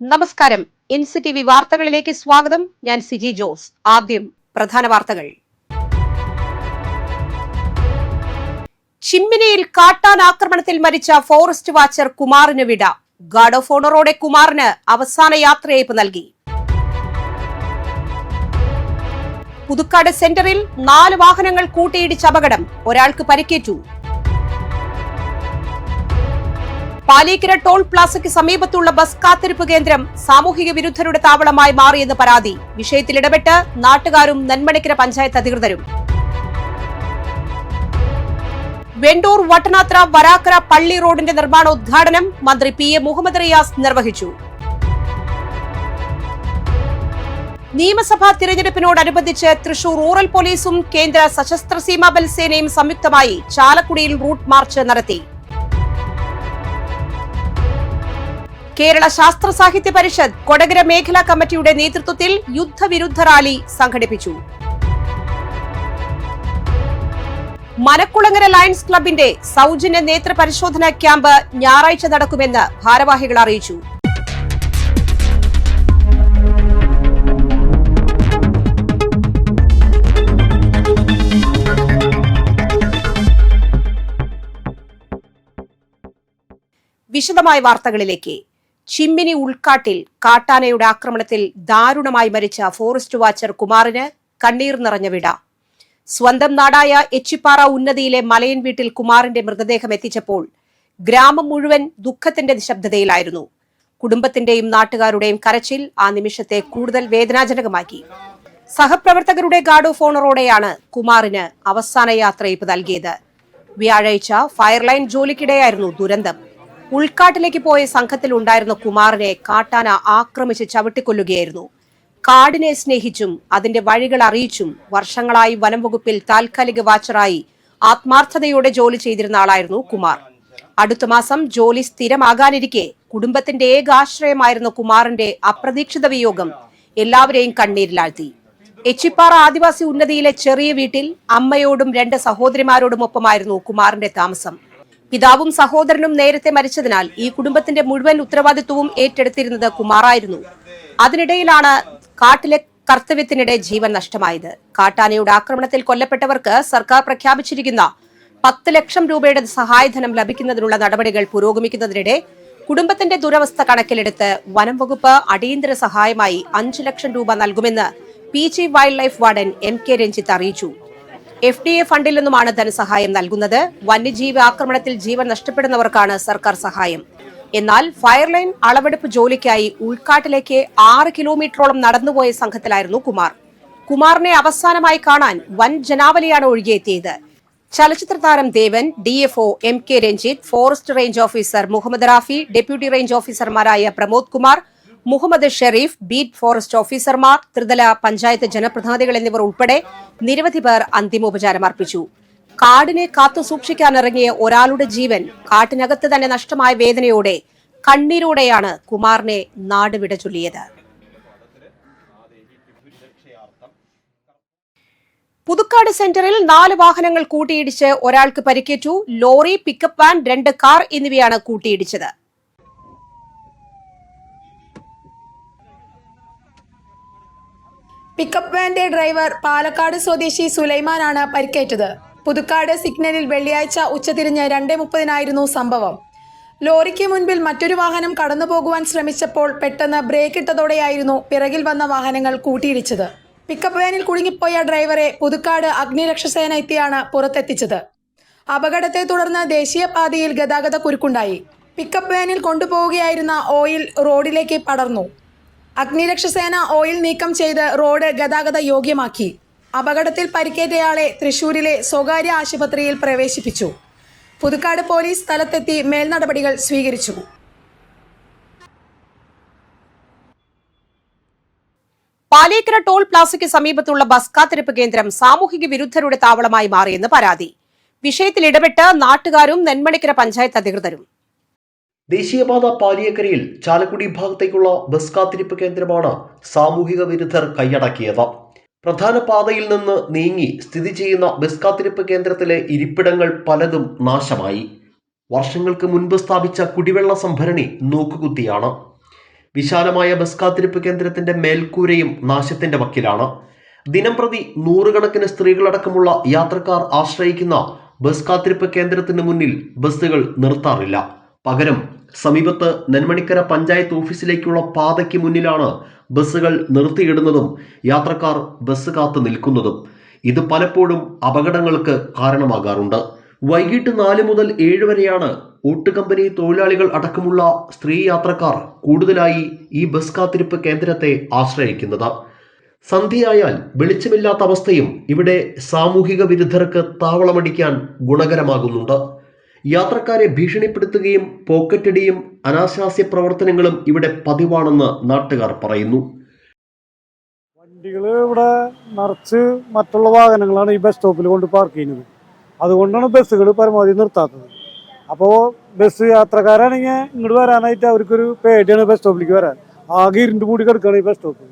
നമസ്കാരം. NCTV വാർത്തകളിലേക്ക് സ്വാഗതം. ഞാൻ സിജി ജോസ്. ആദ്യം പ്രധാന വാർത്തകൾ. ചിമ്മിനിയിൽ കാട്ടാൻ ആക്രമണത്തിൽ മരിച്ച ഫോറസ്റ്റ് വാച്ചർ കുമാറിന് വിട. ഗാർഡ് ഓഫ് ഓണറോടെ കുമാറിന് അവസാന യാത്രയയപ്പ് നൽകി. പുതുക്കാട് സെന്ററിൽ 4 വാഹനങ്ങൾ കൂട്ടിയിടിച്ച് അപകടം. ഒരാൾക്ക് പരിക്കേറ്റു. പാലീക്കര ടോൾ പ്ലാസയ്ക്ക് സമീപത്തുള്ള ബസ് കാത്തിരിപ്പ് കേന്ദ്രം സാമൂഹിക വിരുദ്ധരുടെ താവളമായി മാറിയെന്ന് പരാതി. വിഷയത്തിൽ ഇടപെട്ട് നാട്ടുകാരും നെന്മണിക്കര പഞ്ചായത്ത് അധികൃതരും. വെണ്ടൂർ വട്ടനാത്ര വരാക്കര പള്ളി റോഡിന്റെ നിർമ്മാണോദ്ഘാടനം മന്ത്രി PM മുഹമ്മദ് റിയാസ് നിർവഹിച്ചു. നിയമസഭാ തിരഞ്ഞെടുപ്പിനോടനുബന്ധിച്ച് തൃശൂർ റൂറൽ പോലീസും കേന്ദ്ര സശസ്ത്ര സീമാ ബൽ സേനയും സംയുക്തമായി ചാലക്കുടിയിൽ റൂട്ട് മാർച്ച് നടത്തി. കേരള ശാസ്ത്ര സാഹിത്യ പരിഷത്ത് കൊടകര മേഖലാ കമ്മിറ്റിയുടെ നേതൃത്വത്തിൽ യുദ്ധവിരുദ്ധ റാലി സംഘടിപ്പിച്ചു. മനക്കുളങ്ങര ലയൺസ് ക്ലബിന്റെ സൗജന്യ നേത്ര പരിശോധനാ ക്യാമ്പ് ഞായറാഴ്ച നടക്കുമെന്ന് ഭാരവാഹികൾ അറിയിച്ചു. വിശദമായ വാർത്തകളിലേക്ക്. ചിമ്മിനി ഉൾക്കാട്ടിൽ കാട്ടാനയുടെ ആക്രമണത്തിൽ ദാരുണമായി മരിച്ച ഫോറസ്റ്റ് വാച്ചർ കുമാറിന് കണ്ണീർ നിറഞ്ഞ വിട. സ്വന്തം നാടായ എച്ചിപ്പാറ ഉന്നതിയിലെ മലയൻ വീട്ടിൽ കുമാറിന്റെ മൃതദേഹം എത്തിച്ചപ്പോൾ ഗ്രാമം മുഴുവൻ ദുഃഖത്തിന്റെ നിശബ്ദതയിലായിരുന്നു. കുടുംബത്തിന്റെയും നാട്ടുകാരുടെയും കരച്ചിൽ ആ നിമിഷത്തെ കൂടുതൽ വേദനാജനകമാക്കി. സഹപ്രവർത്തകരുടെ ഗാർഡ് ഓഫ് ഓണറോടെയാണ് കുമാറിന് അവസാന യാത്രയയപ്പ് നൽകിയത്. വ്യാഴാഴ്ച ഫയർലൈൻ ജോലിക്കിടെയായിരുന്നു ദുരന്തം. ഉൾക്കാട്ടിലേക്ക് പോയ സംഘത്തിൽ ഉണ്ടായിരുന്ന കുമാറിനെ കാട്ടാന ആക്രമിച്ച് ചവിട്ടിക്കൊല്ലുകയായിരുന്നു. കാടിനെ സ്നേഹിച്ചും അതിന്റെ വഴികൾ അറിയിച്ചും വർഷങ്ങളായി വനം വകുപ്പിൽ താൽക്കാലിക വാച്ചറായി ആത്മാർത്ഥതയോടെ ജോലി ചെയ്തിരുന്ന ആളായിരുന്നു കുമാർ. അടുത്ത മാസം ജോലി സ്ഥിരമാകാനിരിക്കെ കുടുംബത്തിന്റെ ഏക ആശ്രയമായിരുന്ന കുമാറിന്റെ അപ്രതീക്ഷിത വിയോഗം എല്ലാവരെയും കണ്ണീരിലാഴ്ത്തി. എച്ചിപ്പാറ ആദിവാസി ഉന്നതിയിലെ ചെറിയ വീട്ടിൽ അമ്മയോടും 2 സഹോദരിമാരോടുമൊപ്പമായിരുന്നു കുമാറിന്റെ താമസം. പിതാവും സഹോദരനും നേരത്തെ മരിച്ചതിനാൽ ഈ കുടുംബത്തിന്റെ മുഴുവൻ ഉത്തരവാദിത്വവും ഏറ്റെടുത്തിരുന്നത് കുമാറായിരുന്നു. അതിനിടയിലാണ് കാട്ടിലെ കർത്തവ്യത്തിനിടെ ജീവൻ നഷ്ടമായത്. കാട്ടാനയുടെ ആക്രമണത്തിൽ കൊല്ലപ്പെട്ടവർക്ക് സർക്കാർ പ്രഖ്യാപിച്ചിരിക്കുന്ന 10 ലക്ഷം രൂപയുടെ സഹായധനം ലഭിക്കുന്നതിനുള്ള നടപടികൾ പുരോഗമിക്കുന്നതിനിടെ കുടുംബത്തിന്റെ ദുരവസ്ഥ കണക്കിലെടുത്ത് വനം വകുപ്പ് അടിയന്തര സഹായമായി 5 ലക്ഷം രൂപ നൽകുമെന്ന് PG wild life warden MK Ranjith അറിയിച്ചു. FDA ഫണ്ടിൽ നിന്നുമാണ് ധനസഹായം നൽകുന്നത്. വന്യജീവി ആക്രമണത്തിൽ ജീവൻ നഷ്ടപ്പെടുന്നവർക്കാണ് സർക്കാർ സഹായം. എന്നാൽ ഫയർലൈൻ അളവെടുപ്പ് ജോലിക്കായി ഉൾക്കാട്ടിലേക്ക് 6 കിലോമീറ്ററോളം നടന്നുപോയ സംഘത്തിലായിരുന്നു കുമാർ. കുമാറിനെ അവസാനമായി കാണാൻ വൻ ജനാവലിയാണ് ഒഴുകിയെത്തിയത്. ചലച്ചിത്ര താരം Devan, DFO MK Ranjith, forest range officer Muhammad Rafi, deputy range ഓഫീസർമാരായ പ്രമോദ് കുമാർ, മുഹമ്മദ് ഷെരീഫ്, ബീറ്റ് ഫോറസ്റ്റ് ഓഫീസർമാർ, ത്രിതല പഞ്ചായത്ത് ജനപ്രതിനിധികൾ എന്നിവർ ഉൾപ്പെടെ നിരവധി പേർ അന്തിമോപചാരം അർപ്പിച്ചു. കാടിനെ കാത്തു സൂക്ഷിക്കാനിറങ്ങിയ ഒരാളുടെ ജീവൻ കാട്ടിനകത്ത് തന്നെ നഷ്ടമായ വേദനയോടെ കണ്ണീരോടെയാണ് കുമാറിനെ നാട് വിട ചൊല്ലിയത്. പുതുക്കാട് സെന്ററിൽ 4 വാഹനങ്ങൾ കൂട്ടിയിടിച്ച് ഒരാൾക്ക് പരിക്കേറ്റു. ലോറി, പിക്കപ്പ് വാൻ, 2 കാർ എന്നിവയാണ് കൂട്ടിയിടിച്ചത്. പിക്കപ്പ് വാന്റെ ഡ്രൈവർ പാലക്കാട് സ്വദേശി സുലൈമാനാണ് പരിക്കേറ്റത്. പുതുക്കാട് സിഗ്നലിൽ വെള്ളിയാഴ്ച ഉച്ചതിരിഞ്ഞ് 2:30 സംഭവം. ലോറിക്ക് മുൻപിൽ മറ്റൊരു വാഹനം കടന്നുപോകുവാൻ ശ്രമിച്ചപ്പോൾ പെട്ടെന്ന് ബ്രേക്ക് ഇട്ടതോടെയായിരുന്നു പിറകിൽ വന്ന വാഹനങ്ങൾ കൂട്ടിയിടിച്ചത്. പിക്കപ്പ് വാനിൽ കുടുങ്ങിപ്പോയ ഡ്രൈവറെ പുതുക്കാട് അഗ്നിരക്ഷാസേന എത്തിയാണ് പുറത്തെത്തിച്ചത്. അപകടത്തെ തുടർന്ന് ദേശീയപാതയിൽ ഗതാഗത കുരുക്കുണ്ടായി. പിക്കപ്പ് വാനിൽ കൊണ്ടുപോവുകയായിരുന്ന ഓയിൽ റോഡിലേക്ക് പടർന്നു. അഗ്നിരക്ഷാസേന ഓയിൽ നീക്കം ചെയ്ത് റോഡ് ഗതാഗത യോഗ്യമാക്കി. അപകടത്തിൽ പരിക്കേറ്റയാളെ തൃശൂരിലെ സ്വകാര്യ ആശുപത്രിയിൽ പ്രവേശിപ്പിച്ചു. പുതുക്കാട് പോലീസ് സ്ഥലത്തെത്തി മേൽനടപടികൾ സ്വീകരിച്ചു. പാലീക്കര ടോൾ പ്ലാസയ്ക്ക് സമീപത്തുള്ള ബസ് കാത്തിരിപ്പ് കേന്ദ്രം സാമൂഹിക വിരുദ്ധരുടെ താവളമായി മാറിയെന്ന് പരാതി. വിഷയത്തിൽ ഇടപെട്ട് നാട്ടുകാരും നെന്മണിക്കര പഞ്ചായത്ത് അധികൃതരും. ദേശീയപാത പാലിയക്കരയിൽ ചാലക്കുടി ഭാഗത്തേക്കുള്ള ബസ് കാത്തിരിപ്പ് കേന്ദ്രമാണ് സാമൂഹിക വിരുദ്ധർ കൈയടക്കിയത്. പ്രധാന പാതയിൽ നിന്ന് നീങ്ങി സ്ഥിതി ചെയ്യുന്ന ബസ് കാത്തിരിപ്പ് കേന്ദ്രത്തിലെ ഇരിപ്പിടങ്ങൾ പലതും നാശമായി. വർഷങ്ങൾക്ക് മുൻപ് സ്ഥാപിച്ച കുടിവെള്ള സംഭരണി നോക്കുകുത്തിയാണ്. വിശാലമായ ബസ് കാത്തിരിപ്പ് കേന്ദ്രത്തിന്റെ മേൽക്കൂരയും നാശത്തിന്റെ വക്കിലാണ്. ദിനംപ്രതി നൂറുകണക്കിന് സ്ത്രീകളടക്കമുള്ള യാത്രക്കാർ ആശ്രയിക്കുന്ന ബസ് കാത്തിരിപ്പ് കേന്ദ്രത്തിന് മുന്നിൽ ബസ്സുകൾ നിർത്താറില്ല. പകരം സമീപത്ത് നെന്മണിക്കര പഞ്ചായത്ത് ഓഫീസിലേക്കുള്ള പാതയ്ക്ക് മുന്നിലാണ് ബസ്സുകൾ നിർത്തിയിടുന്നതും യാത്രക്കാർ ബസ് കാത്തു നിൽക്കുന്നതും. ഇത് പലപ്പോഴും അപകടങ്ങൾക്ക് കാരണമാകാറുണ്ട്. വൈകിട്ട് 4 മുതൽ 7 വരെയാണ് ഓട്ടുകമ്പനി തൊഴിലാളികൾ അടക്കമുള്ള സ്ത്രീ യാത്രക്കാർ കൂടുതലായി ഈ ബസ് കാത്തിരിപ്പ് കേന്ദ്രത്തെ ആശ്രയിക്കുന്നത്. സന്ധ്യയായാൽ വെളിച്ചമില്ലാത്ത അവസ്ഥയും ഇവിടെ സാമൂഹിക വിരുദ്ധർക്ക് താവളമടിക്കാൻ ഗുണകരമാകുന്നുണ്ട്. യാത്രക്കാരെ ഭീഷണിപ്പെടുത്തുകയും പോക്കറ്റടിയും അനാശാസ്യ പ്രവർത്തനങ്ങളും ഇവിടെ പതിവാണെന്ന് നാട്ടുകാർ പറയുന്നു. വണ്ടികൾ ഇവിടെ നിറച്ച് മറ്റുള്ള വാഹനങ്ങളാണ് ഈ ബസ് സ്റ്റോപ്പിൽ കൊണ്ട് പാർക്ക് ചെയ്യുന്നത്. അതുകൊണ്ടാണ് ബസ്സുകൾ പരമാവധി നിർത്താത്തത്. അപ്പോൾ ബസ് യാത്രക്കാരാണെങ്കിൽ ഇങ്ങോട്ട് വരാനായിട്ട് അവർക്കൊരു പേടിയാണ് ബസ് സ്റ്റോപ്പിലേക്ക് വരാൻ. ആകെ ഇരുണ്ട് കൂടി കിടക്കുകയാണ് ഈ ബസ് സ്റ്റോപ്പ്.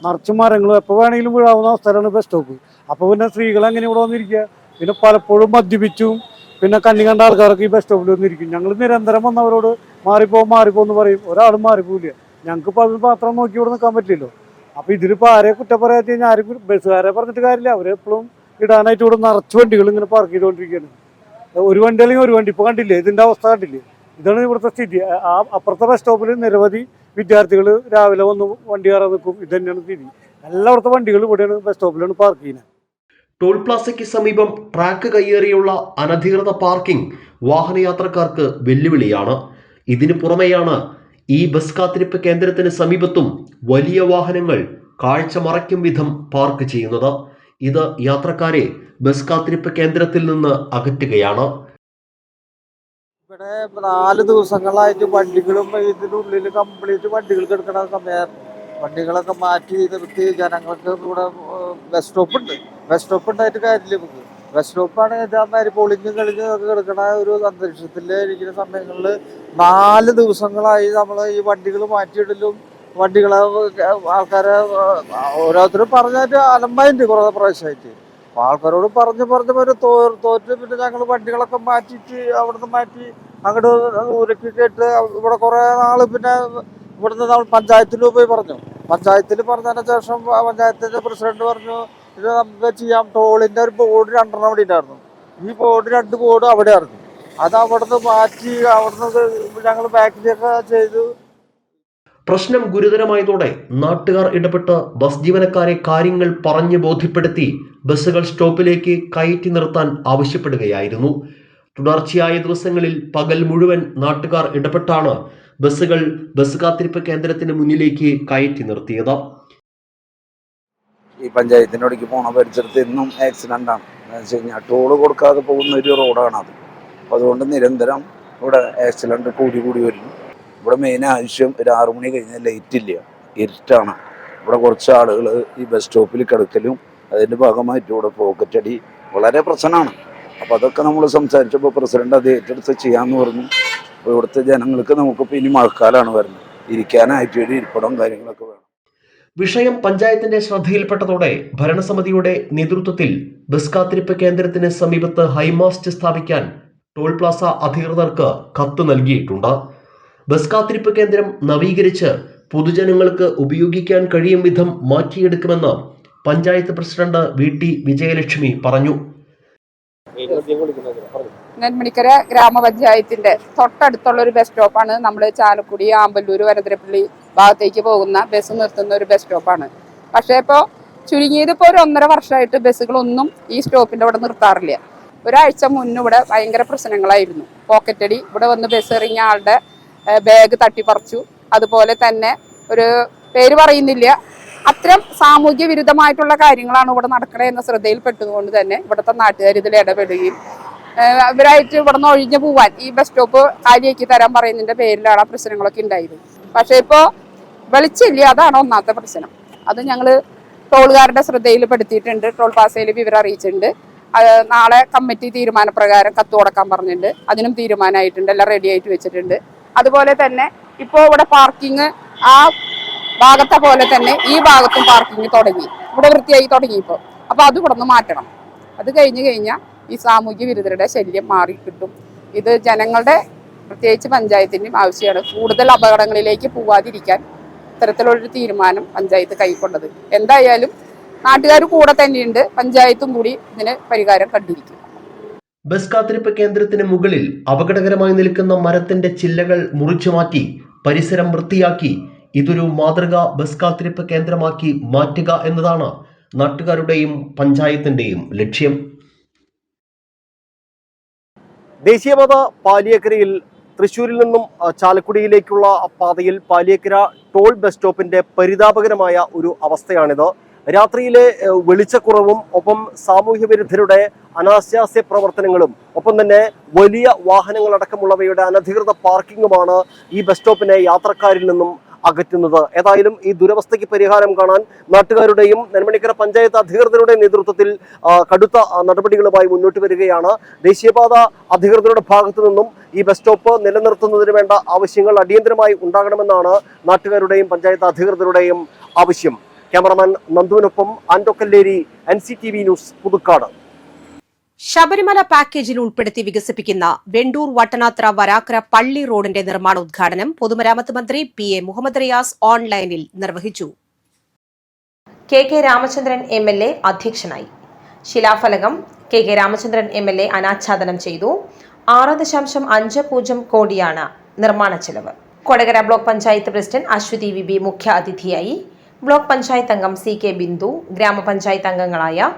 നിറച്ച് മരങ്ങളും എപ്പോൾ വേണമെങ്കിലും വീഴാവുന്ന അവസ്ഥയിലാണ് ബസ് സ്റ്റോപ്പ്. അപ്പോൾ പിന്നെ സ്ത്രീകൾ അങ്ങനെ ഇവിടെ വന്നിരിക്കുക. പിന്നെ പലപ്പോഴും മദ്യപിച്ചും പിന്നെ കണ്ണി കണ്ട ആൾക്കാരൊക്കെ ഈ ബസ് സ്റ്റോപ്പിൽ വന്നിരിക്കും. ഞങ്ങൾ നിരന്തരം വന്നവരോട് മാറിപ്പോന്ന് പറയും. ഒരാളും മാറിപ്പോവില്ല. ഞങ്ങൾക്ക് അത് മാത്രം നോക്കി ഇവിടെ നിൽക്കാൻ പറ്റില്ലല്ലോ. അപ്പോൾ ഇതിലിപ്പോൾ ആരെ കുറ്റം പറയാത്ത കഴിഞ്ഞാൽ ആരും ബസ്സുകാരെ പറഞ്ഞിട്ട് കാര്യമില്ല. അവരെപ്പോഴും ഇടാനായിട്ട് ഇവിടെ നിറച്ച് വണ്ടികൾ ഇങ്ങനെ പാർക്ക് ചെയ്തുകൊണ്ടിരിക്കുകയാണ്. ഒരു വണ്ടി അല്ലെങ്കിൽ ഒരു വണ്ടി. ഇപ്പോൾ കണ്ടില്ലേ ഇതിൻ്റെ അവസ്ഥ കണ്ടില്ലേ? ഇതാണ് ഇവിടുത്തെ സ്ഥിതി. അപ്പുറത്തെ ബസ് സ്റ്റോപ്പിൽ നിരവധി വിദ്യാർത്ഥികൾ രാവിലെ വന്ന് വണ്ടി കയറാൻ നിൽക്കും. ഇത് തന്നെയാണ് സ്ഥിതി. എല്ലായിടത്തെ വണ്ടികൾ ഇവിടെയാണ് ബസ് സ്റ്റോപ്പിലാണ് പാർക്ക് ചെയ്യുന്നത്. ടോൾ പ്ലാസയ്ക്ക് സമീപം ട്രാക്ക് കയ്യേറിയുള്ള അനധികൃത പാർക്കിംഗ് വാഹനയാത്രക്കാർക്ക് വെല്ലുവിളിയാണ്. ഇതിനു പുറമെയാണ് ഈ ബസ് കാത്തിരിപ്പ് കേന്ദ്രത്തിന് സമീപത്തും വലിയ വാഹനങ്ങൾ കാഴ്ച മറയ്ക്കും വിധം പാർക്ക് ചെയ്യുന്നത്. ഇത് യാത്രക്കാരെ ബസ് കാത്തിരിപ്പ് കേന്ദ്രത്തിൽ നിന്ന് അകറ്റുകയാണ്. ഇവിടെ 4 ദിവസങ്ങളായിട്ട് വണ്ടികളും ഇതിനുള്ളിൽ കംപ്ലീറ്റ് വണ്ടികൾ കിടക്കുന്ന സമയമായിരുന്നു. വണ്ടികളൊക്കെ മാറ്റി നിർത്തി ജനങ്ങൾക്ക് ഇവിടെ ബസ് സ്റ്റോപ്പ് ഉണ്ടായിട്ട് കാര്യമില്ല. നമുക്ക് ബസ് സ്റ്റോപ്പാണ് ഇതേമാതിരി പൊളിഞ്ഞും കളിഞ്ഞും ഒക്കെ കിടക്കണ ഒരു അന്തരീക്ഷത്തിൽ ഇരിക്കുന്ന സമയങ്ങളിൽ 4 ദിവസങ്ങളായി നമ്മൾ ഈ വണ്ടികൾ മാറ്റിയിടലും വണ്ടികളെ ആൾക്കാരെ ഓരോരുത്തരും പറഞ്ഞായിട്ട് അലമ്പായിട്ട് കുറേ പ്രാവശ്യമായിട്ട്. അപ്പോൾ ആൾക്കാരോട് പറഞ്ഞ് തോറ്റ് പിന്നെ ഞങ്ങൾ വണ്ടികളൊക്കെ മാറ്റിയിട്ട് അവിടുന്ന് മാറ്റി അങ്ങോട്ട് ഉരുക്കി കേട്ട് ഇവിടെ കുറേ നാൾ പിന്നെ ഇവിടുന്ന് നമ്മൾ പഞ്ചായത്തിൽ പോയി പറഞ്ഞു. പഞ്ചായത്തിൽ പറഞ്ഞതിന് ശേഷം പഞ്ചായത്തിൻ്റെ പ്രസിഡന്റ് പറഞ്ഞു ഇത് നമുക്ക് ചെയ്യാം. ടോളിൻ്റെ ഒരു ബോർഡ് 2 അവിടെ ഉണ്ടായിരുന്നു. ഈ ബോർഡ് 2 ബോർഡ് അവിടെ ആയിരുന്നു. അത് അവിടുന്ന് മാറ്റി അവിടുന്ന് ഞങ്ങൾ ബാക്കിലൊക്കെ ചെയ്തു. പ്രശ്നം ഗുരുതരമായതോടെ നാട്ടുകാർ ഇടപെട്ട് ബസ് ജീവനക്കാരെ കാര്യങ്ങൾ പറഞ്ഞു ബോധ്യപ്പെടുത്തി ബസ്സുകൾ സ്റ്റോപ്പിലേക്ക് കയറ്റി നിർത്താൻ ആവശ്യപ്പെടുകയായിരുന്നു. തുടർച്ചയായ ദിവസങ്ങളിൽ പകൽ മുഴുവൻ നാട്ടുകാർ ഇടപെട്ടാണ് ബസ്സുകൾ ബസ് കാത്തിരിപ്പ് കേന്ദ്രത്തിന് മുന്നിലേക്ക് കയറ്റി നിർത്തിയത്. ഈ പഞ്ചായത്തിനോടേക്ക് പോണ പരിസരത്ത് എന്നും ആക്സിഡൻ്റാണ്. എന്ന് വെച്ച് കഴിഞ്ഞാൽ ടോള് കൊടുക്കാതെ പോകുന്ന ഒരു റോഡാണത്. അപ്പോൾ അതുകൊണ്ട് നിരന്തരം ഇവിടെ ആക്സിഡൻറ്റ് കൂടി വരുന്നു. ഇവിടെ മെയിൻ ആവശ്യം ഒരു 6 മണി കഴിഞ്ഞാൽ ലൈറ്റ് ഇല്ല, ഇരുട്ടാണ്. ഇവിടെ കുറച്ച് ആളുകൾ ഈ ബസ് സ്റ്റോപ്പിൽ കിടക്കലും അതിൻ്റെ ഭാഗമായിട്ട് ഇവിടെ പോക്കറ്റടി വളരെ പ്രശ്നമാണ്. അപ്പോൾ അതൊക്കെ നമ്മൾ സംസാരിച്ചപ്പോൾ പ്രസിഡന്റ് അത് ഏറ്റെടുത്ത് ചെയ്യാമെന്ന് പറഞ്ഞു. അപ്പോൾ ഇവിടുത്തെ ജനങ്ങൾക്ക് നമുക്കിപ്പോൾ ഇനി മഴക്കാലമാണ് വരുന്നത്, ഇരിക്കാനായിട്ട് ഒരു ഇരിപ്പിടവും കാര്യങ്ങളൊക്കെ വേണം. വിഷയം പഞ്ചായത്തിന്റെ ശ്രദ്ധയിൽപ്പെട്ടതോടെ ഭരണസമിതിയുടെ നേതൃത്വത്തിൽ ബസ് കാത്തിരിപ്പ് കേന്ദ്രത്തിന് സമീപത്ത് ഹൈമാസ്റ്റ് സ്ഥാപിക്കാൻ ടോൾ പ്ലാസ അധികൃതർക്ക് കത്ത് നൽകിയിട്ടുണ്ട്. ബസ് കാത്തിരിപ്പ് കേന്ദ്രം നവീകരിച്ച് പൊതുജനങ്ങൾക്ക് ഉപയോഗിക്കാൻ കഴിയും വിധം മാറ്റിയെടുക്കുമെന്ന് പഞ്ചായത്ത് പ്രസിഡന്റ് VT വിജയലക്ഷ്മി പറഞ്ഞു. നെന്മണിക്കര ഗ്രാമപഞ്ചായത്തിന്റെ തൊട്ടടുത്തുള്ള ഒരു ബസ് സ്റ്റോപ്പാണ്. നമ്മൾ ചാലക്കുടി, ആമ്പല്ലൂർ, വരന്തരപ്പള്ളി ഭാഗത്തേക്ക് പോകുന്ന ബസ് നിർത്തുന്ന ഒരു ബസ് സ്റ്റോപ്പാണ്. പക്ഷേ ഇപ്പോൾ ചുരുങ്ങിയത് ഇപ്പോൾ ഒരു 1.5 വർഷമായിട്ട് ബസ്സുകളൊന്നും ഈ സ്റ്റോപ്പിന്റെ അവിടെ നിർത്താറില്ല. ഒരാഴ്ച മുന്നേ ഇവിടെ ഭയങ്കര പ്രശ്നങ്ങളായിരുന്നു. പോക്കറ്റടി, ഇവിടെ വന്ന് ബസ് ഇറങ്ങിയ ആളുടെ ബാഗ് തട്ടിപ്പറിച്ചു. അതുപോലെ തന്നെ ഒരു പേര് പറയുന്നില്ല, അത്തരം സാമൂഹ്യ വിരുദ്ധമായിട്ടുള്ള കാര്യങ്ങളാണ് ഇവിടെ നടക്കണേ എന്ന ശ്രദ്ധയിൽപ്പെട്ടതുകൊണ്ട് തന്നെ ഇവിടുത്തെ നാട്ടുകാർ ഇതിൽ ഇടപെടുകയും ഇവരായിട്ട് ഇവിടെ നിന്ന് ഒഴിഞ്ഞു പോവാൻ ഈ ബസ് സ്റ്റോപ്പ് കാലിയാക്കി തരാൻ പറയുന്നതിന്റെ പേരിലാണ് ആ പ്രശ്നങ്ങളൊക്കെ ഉണ്ടായത്. പക്ഷേ ഇപ്പോൾ വെളിച്ചില്ല, അതാണ് ഒന്നാമത്തെ പ്രശ്നം. അത് ഞങ്ങൾ ടോളുകാരുടെ ശ്രദ്ധയിൽപ്പെടുത്തിയിട്ടുണ്ട്, ടോൾ പാസയിൽ വിവരം അറിയിച്ചിട്ടുണ്ട്. നാളെ കമ്മിറ്റി തീരുമാനപ്രകാരം കത്ത് കൊടുക്കാൻ പറഞ്ഞിട്ടുണ്ട്. അതിനും തീരുമാനമായിട്ടുണ്ട്, എല്ലാം റെഡി ആയിട്ട് വെച്ചിട്ടുണ്ട്. അതുപോലെ തന്നെ ഇപ്പോൾ ഇവിടെ പാർക്കിങ് ആ ഭാഗത്തെ പോലെ തന്നെ ഈ ഭാഗത്തും പാർക്കിങ് തുടങ്ങി, ഇവിടെ വൃത്തിയായി തുടങ്ങി ഇപ്പോൾ. അപ്പോൾ അത് ഇവിടെ നിന്ന് മാറ്റണം. അത് കഴിഞ്ഞാൽ ഈ സാമൂഹ്യ വിരുദ്ധരുടെ ശല്യം മാറി കിട്ടും. ഇത് ജനങ്ങളുടെ പ്രത്യേകിച്ച് പഞ്ചായത്തിൻ്റെയും ആവശ്യമാണ്. കൂടുതൽ അപകടങ്ങളിലേക്ക് പോവാതിരിക്കാൻ ഇത്തരത്തിലുള്ളൊരു തീരുമാനം പഞ്ചായത്ത് കൈക്കൊണ്ടത്. എന്തായാലും നാട്ടുകാർ കൂടെ തന്നെയുണ്ട്, പഞ്ചായത്തും കൂടി ഇതിന് പരിഹാരം കണ്ടിരിക്കും. ബസ് കാത്തിരിപ്പ് കേന്ദ്രത്തിന് മുകളിൽ അപകടകരമായി നിൽക്കുന്ന മരത്തിന്റെ ചില്ലകൾ മുറിച്ചു മാറ്റി പരിസരം വൃത്തിയാക്കി ഇതൊരു മാതൃകാ ബസ് കാത്തിരിപ്പ് കേന്ദ്രമാക്കി മാറ്റുക എന്നതാണ് നാട്ടുകാരുടെയും പഞ്ചായത്തിന്റെയും ലക്ഷ്യം. ദേശീയപാത പാലിയേക്കരയിൽ തൃശ്ശൂരിൽ നിന്നും ചാലക്കുടിയിലേക്കുള്ള പാതയിൽ പാലിയേക്കര ടോൾ ബസ് സ്റ്റോപ്പിന്റെ പരിതാപകരമായ ഒരു അവസ്ഥയാണിത്. രാത്രിയിലെ വെളിച്ചക്കുറവും ഒപ്പം സാമൂഹ്യ വിരുദ്ധരുടെ അനാശാസ്യ പ്രവർത്തനങ്ങളും ഒപ്പം തന്നെ വലിയ വാഹനങ്ങളടക്കമുള്ളവയുടെ അനധികൃത പാർക്കിങ്ങുമാണ് ഈ ബസ് സ്റ്റോപ്പിനെ യാത്രക്കാരിൽ നിന്നും അകറ്റുന്നത്. ഏതായാലും ഈ ദുരവസ്ഥയ്ക്ക് പരിഹാരം കാണാൻ നാട്ടുകാരുടെയും നെന്മണിക്കര പഞ്ചായത്ത് അധികൃതരുടെയും നേതൃത്വത്തിൽ കടുത്ത നടപടികളുമായി മുന്നോട്ട് വരികയാണ്. ദേശീയപാത അധികൃതരുടെ ഭാഗത്തു നിന്നും ഈ ബസ് സ്റ്റോപ്പ് നിലനിർത്തുന്നതിന് വേണ്ട ആവശ്യങ്ങൾ അടിയന്തരമായി ഉണ്ടാകണമെന്നാണ് നാട്ടുകാരുടെയും പഞ്ചായത്ത് അധികൃതരുടെയും ആവശ്യം. ക്യാമറമാൻ നന്ദുവിനൊപ്പം ആൻഡോ കല്ലേരി, NCTV ന്യൂസ്, പുതുക്കാട്. ശബരിമല പാക്കേജിൽ ഉൾപ്പെടുത്തി വികസിപ്പിക്കുന്ന വെണ്ടൂർ വട്ടനാത്ര വരാക്കര പള്ളി റോഡിന്റെ നിർമ്മാണോദ്ഘാടനം പൊതുമരാമത്ത് മന്ത്രി PA മുഹമ്മദ് റിയാസ് ഓൺലൈനിൽ നിർവഹിച്ചു. KK രാമചന്ദ്രൻ MLA അധ്യക്ഷനായി. ശിലാഫലകം KK രാമചന്ദ്രൻ MLA അനാച്ഛാദനം ചെയ്തു. 6.50 കോടിയാണ് നിർമ്മാണ ചെലവ്. Kodakara block panchayat president Aswathy VB മുഖ്യ അതിഥിയായി. ബ്ലോക്ക് പഞ്ചായത്ത് അംഗം CK ബിന്ദു, ഗ്രാമപഞ്ചായത്ത് അംഗങ്ങളായ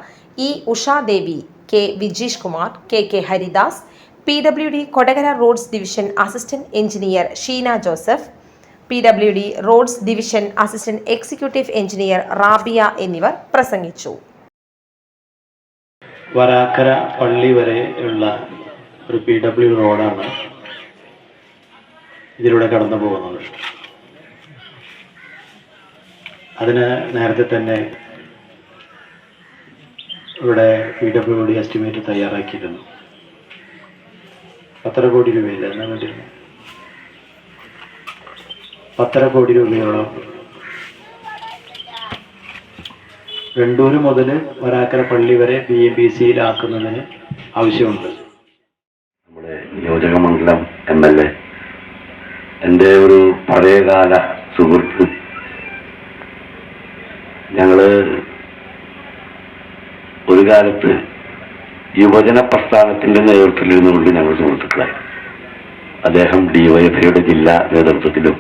E Ushadevi, K Vijeesh Kumar, KK Haridas, PWD Kodakara roads division assistant engineer Sheena Joseph, PWD roads division assistant executive engineer Rabiya എന്നിവർ പ്രസംഗിച്ചു. വരാക്കര പള്ളി വരെ ഉള്ള ഒരു PW റോഡാണ് ഇതിലൂടെ കടന്നു പോകുന്നത്. അതിന് നേരത്തെ തന്നെ ഇവിടെ PWD എസ്റ്റിമേറ്റ് തയ്യാറാക്കിയിരുന്നു. 10 കോടി രൂപയില്ല എന്നാ വേണ്ടിയിരുന്നു 10 കോടി രൂപയോളം വെണ്ടൂര് മുതൽ വരാക്കര പള്ളി വരെ BMBCയിലാക്കുന്നതിന് ആവശ്യമുണ്ട്. നമ്മുടെ നിയോജക മണ്ഡലം MLA, എൻ്റെ ഒരു പഴയകാല സുഹൃത്ത്. ഞങ്ങള് ഒരു കാലത്ത് യുവജന പ്രസ്ഥാനത്തിന്റെ നേതൃത്വത്തിലിരുന്നുകൊണ്ട് ഞങ്ങൾ സുഹൃത്തുക്കളായി. അദ്ദേഹം DYFIയുടെ ജില്ലാ നേതൃത്വത്തിലും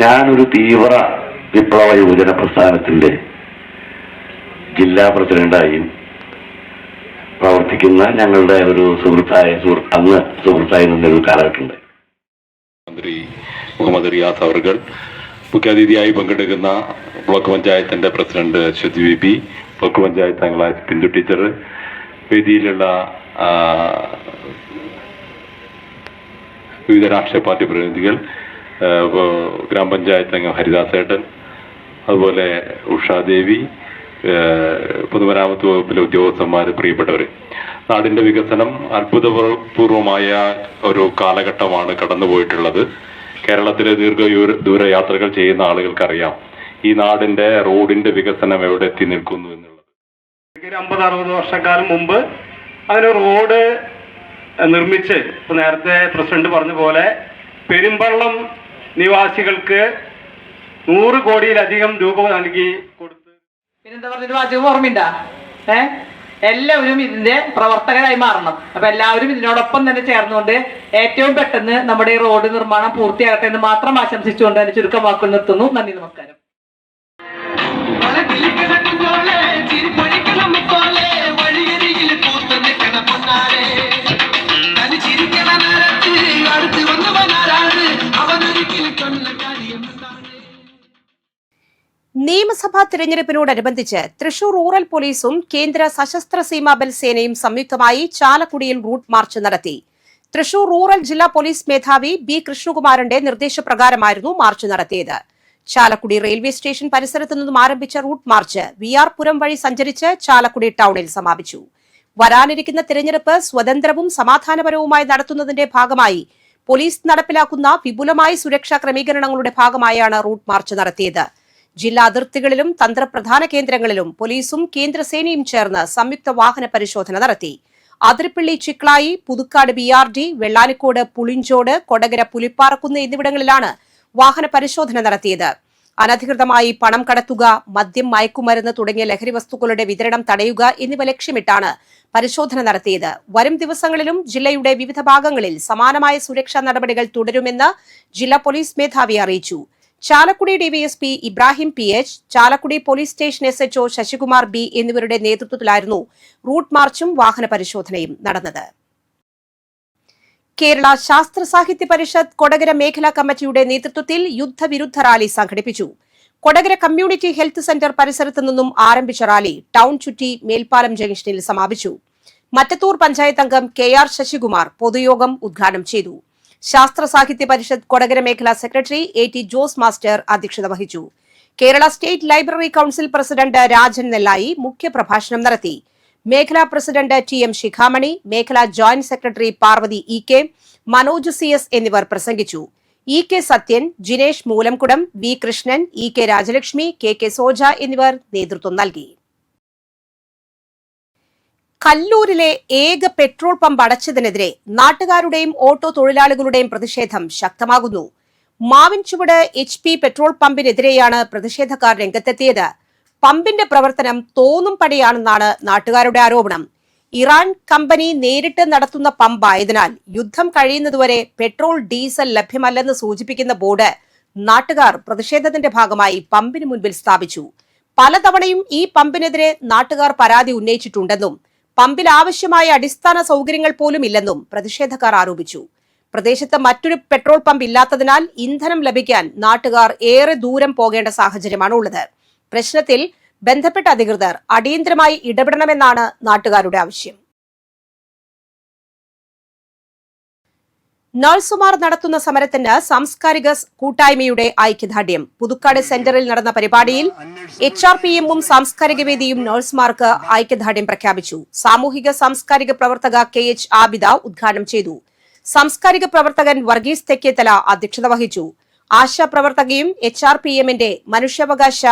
ഞാനൊരു തീവ്ര വിപ്ലവ യുവജന പ്രസ്ഥാനത്തിന്റെ ജില്ലാ പ്രസിഡന്റായും പ്രവർത്തിക്കുന്ന ഞങ്ങളുടെ ഒരു അന്ന് സുഹൃത്തായി നിന്നൊരു കാലഘട്ടമുണ്ട്. മന്ത്രി മുഹമ്മദ് റിയാസ് അവർകൾ, മുഖ്യാതിഥിയായി പങ്കെടുക്കുന്ന ബ്ലോക്ക് പഞ്ചായത്തിന്റെ president Aswathy VB, block panchayat അംഗങ്ങളായ ബിന്ദു ടീച്ചർ, വേദിയിലുള്ള വിവിധ രാഷ്ട്രീയ പാർട്ടി പ്രതിനിധികൾ, ഗ്രാമപഞ്ചായത്ത് അംഗം ഹരിദാസേട്ടൻ, അതുപോലെ ഉഷാദേവി, പൊതുമരാമത്ത് വകുപ്പിലെ ഉദ്യോഗസ്ഥന്മാർ, പ്രിയപ്പെട്ടവർ. നാടിന്റെ വികസനം അത്ഭുതപൂർവമായ ഒരു കാലഘട്ടമാണ് കടന്നുപോയിട്ടുള്ളത്. കേരളത്തിലെ ദൂര യാത്രകൾ ചെയ്യുന്ന ആളുകൾക്കറിയാം ഈ നാടിന്റെ റോഡിന്റെ വികസനം എവിടെ എത്തി നിൽക്കുന്നു എന്നുള്ളത്. 50-60 വർഷക്കാലം മുമ്പ് അതിന് റോഡ് നിർമ്മിച്ച്, ഇപ്പൊ നേരത്തെ പ്രസിഡന്റ് പറഞ്ഞ പോലെ പെരുമ്പള്ളം നിവാസികൾക്ക് 100 കോടിയിലധികം രൂപ നൽകി കൊടുത്ത്. പിന്നെന്താ പറഞ്ഞൊരു വാചകം ഓർമ്മയുണ്ടാ? എല്ലാവരും ഇതിന്റെ പ്രവർത്തകരായി മാറണം. അപ്പൊ എല്ലാവരും ഇതിനോടൊപ്പം തന്നെ ചേർന്നുകൊണ്ട് ഏറ്റവും പെട്ടെന്ന് നമ്മുടെ ഈ റോഡ് നിർമ്മാണം പൂർത്തിയാകട്ടെ എന്ന് മാത്രം ആശംസിച്ചുകൊണ്ട് അതിന് ചുരുക്കം വാക്കുകൾ നിർത്തുന്നു. നന്ദി, നമസ്കാരം. നിയമസഭാ തിരഞ്ഞെടുപ്പിനോടനുബന്ധിച്ച് തൃശൂർ റൂറൽ പോലീസും കേന്ദ്ര സശസ്ത്ര സീമാബൽ സേനയും സംയുക്തമായി ചാലക്കുടിയിൽ റൂട്ട് മാർച്ച് നടത്തി. തൃശൂർ റൂറൽ ജില്ലാ പോലീസ് മേധാവി B കൃഷ്ണകുമാറിന്റെ നിർദ്ദേശപ്രകാരമായിരുന്നു മാർച്ച് നടത്തിയത്. ചാലക്കുടി റെയിൽവേ സ്റ്റേഷൻ പരിസരത്തു നിന്നും ആരംഭിച്ച റൂട്ട് മാർച്ച് VR പുരം വഴി സഞ്ചരിച്ച് ചാലക്കുടി ടൌണിൽ സമാപിച്ചു. വരാനിരിക്കുന്ന തിരഞ്ഞെടുപ്പ് സ്വതന്ത്രവും സമാധാനപരവുമായി നടത്തുന്നതിന്റെ ഭാഗമായി പോലീസ് നടപ്പിലാക്കുന്ന വിപുലമായ സുരക്ഷാ ക്രമീകരണങ്ങളുടെ ഭാഗമായാണ് റൂട്ട് മാർച്ച് നടത്തിയത്. ജില്ലാ അതിർത്തികളിലും തന്ത്രപ്രധാന കേന്ദ്രങ്ങളിലും പോലീസും കേന്ദ്രസേനയും ചേർന്ന് സംയുക്ത വാഹന പരിശോധന നടത്തി. അതിരപ്പള്ളി, ചിക്ലായി, പുതുക്കാട് BRD, വെള്ളാനിക്കോട്, പുളിഞ്ചോട്, കൊടകര, പുലിപ്പാറക്കുന്ന് എന്നിവിടങ്ങളിലാണ് വാഹന പരിശോധന നടത്തിയത്. അനധികൃതമായി പണം കടത്തുക, മദ്യം, മയക്കുമരുന്ന് തുടങ്ങിയ ലഹരി വസ്തുക്കളുടെ വിതരണം തടയുക എന്നിവ ലക്ഷ്യമിട്ടാണ് പരിശോധന നടത്തിയത്. വരും ദിവസങ്ങളിലും ജില്ലയുടെ വിവിധ ഭാഗങ്ങളിൽ സമാനമായ സുരക്ഷാ നടപടികൾ തുടരുമെന്ന് ജില്ലാ പോലീസ് മേധാവി അറിയിച്ചു. Chalakudy DYSP Ibrahim PH, Chalakudy police station SHO Sasikumar B എന്നിവരുടെ നേതൃത്വത്തിലായിരുന്നു റൂട്ട് മാർച്ചും വാഹന പരിശോധനയും നടന്നത്. കേരള ശാസ്ത്ര സാഹിത്യ പരിഷത്ത് കൊടകര മേഖലാ കമ്മിറ്റിയുടെ നേതൃത്വത്തിൽ യുദ്ധവിരുദ്ധ റാലി സംഘടിപ്പിച്ചു. കൊടകര കമ്മ്യൂണിറ്റി ഹെൽത്ത് സെന്റർ പരിസരത്തു നിന്നും ആരംഭിച്ച റാലി ടൗൺ ചുറ്റി മേൽപ്പാലം ജംഗ്ഷനിൽ സമാപിച്ചു. മറ്റത്തൂർ പഞ്ചായത്ത് അംഗം KR ശശികുമാർ പൊതുയോഗം ഉദ്ഘാടനം ചെയ്തു. ശാസ്ത്ര സാഹിത്യ പരിഷത്ത് കൊടകര മേഖലാ സെക്രട്ടറി AT ജോസ് മാസ്റ്റർ അധ്യക്ഷത വഹിച്ചു. Kerala state library council president Rajan Nellayi മുഖ്യപ്രഭാഷണം നടത്തി. മേഖലാ പ്രസിഡന്റ് TM ശിഖാമണി, മേഖലാ joint secretary Parvathi EK, Manoj CS എന്നിവർ പ്രസംഗിച്ചു. EK Sathyan, Jinesh മൂലംകുടം, V Krishnan, EK Rajalakshmi, KK Soja എന്നിവർ നേതൃത്വം നൽകി. കല്ലൂരിലെ ഏക പെട്രോൾ പമ്പ് അടച്ചതിനെതിരെ നാട്ടുകാരുടെയും ഓട്ടോ തൊഴിലാളികളുടെയും പ്രതിഷേധം ശക്തമാകുന്നു. മാവിൻചുവട് HP പെട്രോൾ പമ്പിനെതിരെയാണ് പ്രതിഷേധക്കാർ രംഗത്തെത്തിയത്. പമ്പിന്റെ പ്രവർത്തനം തോന്നും പടിയാണെന്നാണ് നാട്ടുകാരുടെ ആരോപണം. ഇറാൻ കമ്പനി നേരിട്ട് നടത്തുന്ന പമ്പായതിനാൽ യുദ്ധം കഴിയുന്നതുവരെ പെട്രോൾ, ഡീസൽ ലഭ്യമല്ലെന്ന് സൂചിപ്പിക്കുന്ന ബോർഡ് നാട്ടുകാർ പ്രതിഷേധത്തിന്റെ ഭാഗമായി പമ്പിന് മുൻപിൽ സ്ഥാപിച്ചു. പലതവണയും ഈ പമ്പിനെതിരെ നാട്ടുകാർ പരാതി ഉന്നയിച്ചിട്ടുണ്ടെന്നും പമ്പിൽ ആവശ്യമായ അടിസ്ഥാന സൗകര്യങ്ങൾ പോലും ഇല്ലെന്നും പ്രതിഷേധക്കാർ ആരോപിച്ചു. പ്രദേശത്ത് മറ്റൊരു പെട്രോൾ പമ്പ് ഇല്ലാത്തതിനാൽ ഇന്ധനം ലഭിക്കാൻ നാട്ടുകാർ ഏറെ ദൂരം പോകേണ്ട സാഹചര്യമാണുള്ളത്. പ്രശ്നത്തിൽ ബന്ധപ്പെട്ട അധികൃതർ അടിയന്തരമായി ഇടപെടണമെന്നാണ് നാട്ടുകാരുടെ ആവശ്യം. നഴ്സുമാർ നടത്തുന്ന സമരത്തിന് സാംസ്കാരിക കൂട്ടായ്മയുടെ ഐക്യദാർഢ്യം. പുതുക്കാട് സെന്ററിൽ നടന്ന പരിപാടിയിൽ HRPM-ഉം സാംസ്കാരിക വേദിയും നഴ്സുമാർക്ക് ഐക്യദാർഢ്യം പ്രഖ്യാപിച്ചു. സാമൂഹിക സാംസ്കാരിക പ്രവർത്തക KH ആബിദ ഉദ്ഘാടനം ചെയ്തു. സാംസ്കാരിക പ്രവർത്തകൻ വർഗീസ് തെക്കേത്തല അധ്യക്ഷത വഹിച്ചു. ആശാ പ്രവർത്തകയും HRPM-ന്റെ മനുഷ്യാവകാശ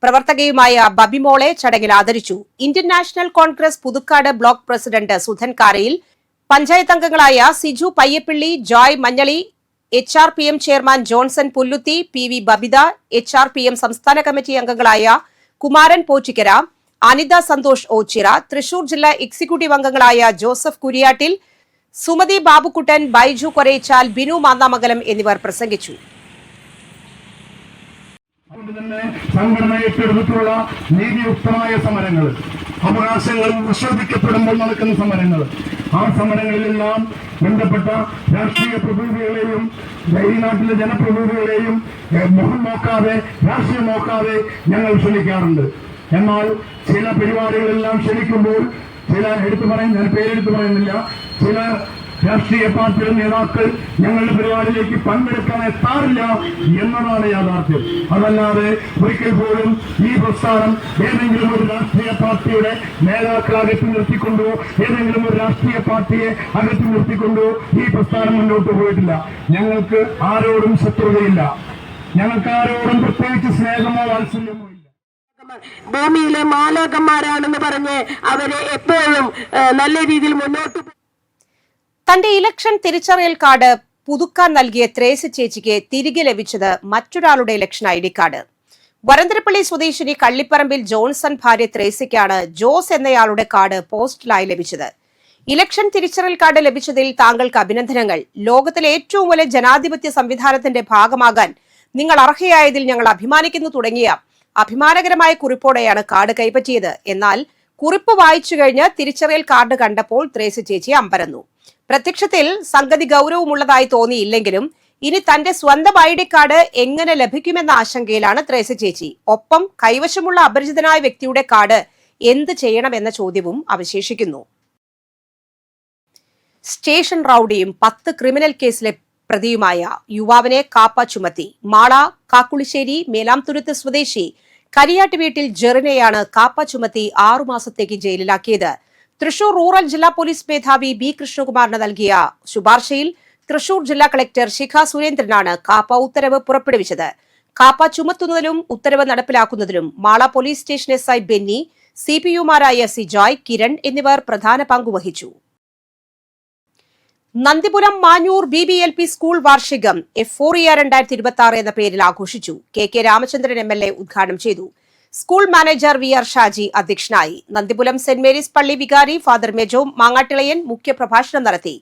പ്രവർത്തകയുമായ ബബിമോളെ ചടങ്ങിൽ ആദരിച്ചു. Indian National Congress Puthukkad block president Sudhan Karayil, panchayat അംഗങ്ങളായ Siju Payyappilly, Joy Manjali, HRPM chairman Johnson Pulluthi, PV Babitha, HRPM സംസ്ഥാന കമ്മിറ്റി അംഗങ്ങളായ കുമാരൻ പോച്ചിക്കര, അനിത സന്തോഷ് ഓച്ചിറ, തൃശൂർ ജില്ലാ എക്സിക്യൂട്ടീവ് അംഗങ്ങളായ ജോസഫ് കുരിയാട്ടിൽ, സുമതി ബാബുക്കുട്ടൻ, ബൈജു കൊരേച്ചാൽ, ബിനു മാന്നാമംഗലം എന്നിവർ പ്രസംഗിച്ചു. സംഘടന ഏറ്റെടുത്തിട്ടുള്ള നീതിയുക്തമായ സമരങ്ങൾ, അവകാശങ്ങൾ നിഷേധിക്കപ്പെടുമ്പോൾ നടക്കുന്ന സമരങ്ങൾ, ആ സമരങ്ങളിലെല്ലാം ബന്ധപ്പെട്ട രാഷ്ട്രീയ പ്രതിനിധികളെയും ഈ നാട്ടിലെ ജനപ്രതിനിധികളെയും മുഖം നോക്കാതെ, രാഷ്ട്രീയം നോക്കാതെ ഞങ്ങൾ ക്ഷണിക്കാറുണ്ട്. എന്നാൽ ചില പരിപാടികളെല്ലാം ക്ഷണിക്കുമ്പോൾ ചില ഞാൻ പേരെടുത്ത് പറയുന്നില്ല, ചില രാഷ്ട്രീയ പാർട്ടിയുടെ നേതാക്കൾ ഞങ്ങളുടെ പരിപാടിയിലേക്ക് പങ്കെടുക്കാൻ എത്താറില്ല എന്നതാണ് യാഥാർത്ഥ്യം. അതല്ലാതെ ഒരിക്കൽ പോലും ഈ പ്രസ്ഥാനം ഏതെങ്കിലും ഒരു രാഷ്ട്രീയ പാർട്ടിയുടെ നേതാക്കളെ അകറ്റി നിർത്തിക്കൊണ്ടോ ഏതെങ്കിലും ഒരു രാഷ്ട്രീയ പാർട്ടിയെ അകറ്റി നിർത്തിക്കൊണ്ടോ ഈ പ്രസ്ഥാനം മുന്നോട്ട് പോയിട്ടില്ല. ഞങ്ങൾക്ക് ആരോടും ശത്രുതയില്ല, ഞങ്ങൾക്ക് ആരോടും പ്രത്യേകിച്ച് സ്നേഹമോ വാത്സല്യമോ ഇല്ല. ഭൂമിയിലെ മാലാഖന്മാരാണെന്ന് പറഞ്ഞ് അവരെ എപ്പോഴും നല്ല രീതിയിൽ മുന്നോട്ട് തന്റെ ഇലക്ഷൻ തിരിച്ചറിയൽ കാർഡ് പുതുക്കാൻ നൽകിയ ത്രേസി ചേച്ചിക്ക് തിരികെ ലഭിച്ചത് മറ്റൊരാളുടെ ഇലക്ഷൻ ID കാർഡ്. വരന്തരപ്പള്ളി സ്വദേശിനി കള്ളിപ്പറമ്പിൽ ജോൺസൺ ഭാര്യ ത്രേസിക്കാണ് ജോസ് എന്നയാളുടെ കാർഡ് പോസ്റ്റിലായി ലഭിച്ചത്. ഇലക്ഷൻ തിരിച്ചറിയൽ കാർഡ് ലഭിച്ചതിൽ താങ്കൾക്ക് അഭിനന്ദനങ്ങൾ. ലോകത്തിലെ ഏറ്റവും വലിയ ജനാധിപത്യ സംവിധാനത്തിന്റെ ഭാഗമാകാൻ നിങ്ങൾ അർഹയായതിൽ ഞങ്ങൾ അഭിമാനിക്കുന്നു തുടങ്ങിയ അഭിമാനകരമായ കുറിപ്പോടെയാണ് കാർഡ് കൈപ്പറ്റിയത്. എന്നാൽ കുറിപ്പ് വായിച്ചു കഴിഞ്ഞ് തിരിച്ചറിയൽ കാർഡ് കണ്ടപ്പോൾ ത്രേസി ചേച്ചി അമ്പരന്നു. പ്രത്യക്ഷത്തിൽ സംഗതി ഗൗരവമുള്ളതായി തോന്നിയില്ലെങ്കിലും ഇനി തന്റെ സ്വന്തം ID കാർഡ് എങ്ങനെ ലഭിക്കുമെന്ന ആശങ്കയിലാണ് ത്രേസി ചേച്ചി. ഒപ്പം കൈവശമുള്ള അപരിചിതനായ വ്യക്തിയുടെ കാർഡ് എന്ത് ചെയ്യണമെന്ന ചോദ്യവും അവശേഷിക്കുന്നു. സ്റ്റേഷൻ റൌഡിയും 10 ക്രിമിനൽ കേസിലെ പ്രതിയുമായ യുവാവിനെ കാപ്പ ചുമത്തി. മാള കാക്കുളിശ്ശേരി മേലാംതുരുത്ത് സ്വദേശി കരിയാട്ട് വീട്ടിൽ ജെറിനെയാണ് കാപ്പ ചുമത്തി 6 മാസത്തേക്ക് ജയിലിലാക്കിയത്. തൃശൂർ റൂറൽ ജില്ലാ പോലീസ് മേധാവി B കൃഷ്ണകുമാറിന് നൽകിയ ശുപാർശയിൽ തൃശൂർ ജില്ലാ കളക്ടർ ശിഖ സുരേന്ദ്രനാണ് കാപ്പ ഉത്തരവ് പുറപ്പെടുവിച്ചത്. കാപ്പ ചുമത്തുന്നതിലും ഉത്തരവ് നടപ്പിലാക്കുന്നതിലും Mala police station SI Benny, CPUമാരായ സിജോയ്, കിരൺ എന്നിവർ പ്രധാന പങ്കുവഹിച്ചു. നന്ദിപുരം മാഞ്ഞൂർ BBLP സ്കൂൾ വാർഷികം എഫോറിയ 2026 എന്ന പേരിൽ ആഘോഷിച്ചു. KK രാമചന്ദ്രൻ MLA ഉദ്ഘാടനം ചെയ്തു. സ്കൂൾ മാനേജർ VR ഷാജി അധ്യക്ഷനായി. നന്ദിപുരം സെന്റ് മേരീസ് പള്ളി വികാരി ഫാദർ മെജോ മാങ്ങാട്ടിളയൻ മുഖ്യപ്രഭാഷണം നടത്തി.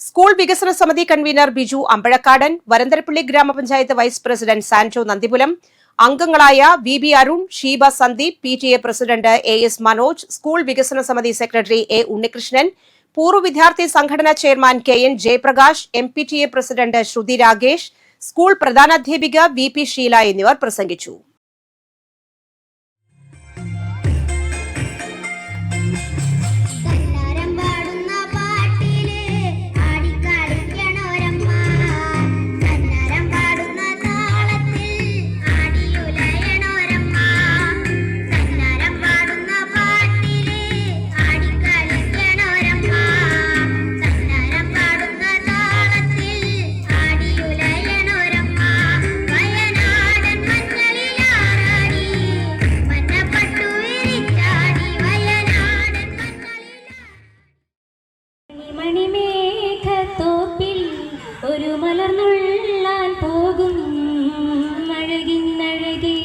സ്കൂൾ വികസന സമിതി കൺവീനർ ബിജു അമ്പഴക്കാടൻ, വരന്തരപ്പള്ളി ഗ്രാമപഞ്ചായത്ത് വൈസ് പ്രസിഡന്റ് സാൻജോ നന്ദിപുരം, അംഗങ്ങളായ VB Arun, Sheeba Sandeep, PTA president AS Manoj, school വികസന സമിതി സെക്രട്ടറി A ഉണ്ണികൃഷ്ണൻ, പൂർവ്വ വിദ്യാർത്ഥി സംഘടനാ chairman KN Jayaprakash, MPTA president Sruthi Ragesh, school പ്രധാനാധ്യാപിക VP ഷീല എന്നിവർ പ്രസംഗിച്ചു. ഒരു മലർന്നുള്ളാൻ പോകും അഴകിന്നഴകേ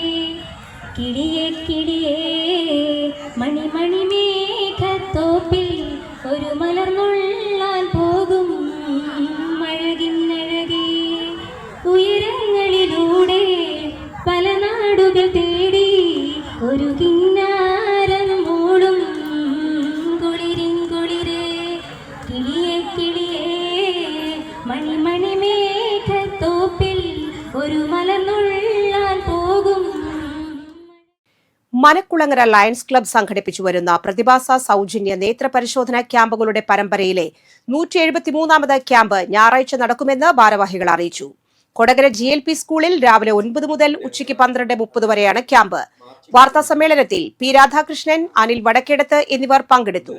കിളിയേ കിളിയേ മണിമണി മേഘത്തോപ്പിൽ ഒരു മലർന്നുള്ളാൻ പോകും അഴകിന്നഴകേ ഉയരങ്ങളിലൂടെ പല നാടുകൾ തേടി ഒരു കിന്നാരം മൂളും കുളിരിൻ കുളിരേ കിളിയേ കിളിയേ മണിമണി മേഘത്തോപ്പിൽ ഒരു മലർന്നുള്ളാൻ പോകും. മനക്കുളങ്ങര ലയൺസ് ക്ലബ്ബ് സംഘടിപ്പിച്ചു വരുന്ന പ്രതിഭാസ സൗജന്യ നേത്ര പരിശോധനാ ക്യാമ്പുകളുടെ പരമ്പരയിലെ 173ാമത് ക്യാമ്പ് ഞായറാഴ്ച നടക്കുമെന്ന് ഭാരവാഹികൾ അറിയിച്ചു. കൊടകര GLP സ്കൂളിൽ രാവിലെ 9 മുതൽ ഉച്ചയ്ക്ക് 12:30 വരെയാണ് ക്യാമ്പ്. വാർത്താ സമ്മേളനത്തിൽ P രാധാകൃഷ്ണൻ, അനിൽ വടക്കേടത്ത് എന്നിവർ പങ്കെടുത്തു.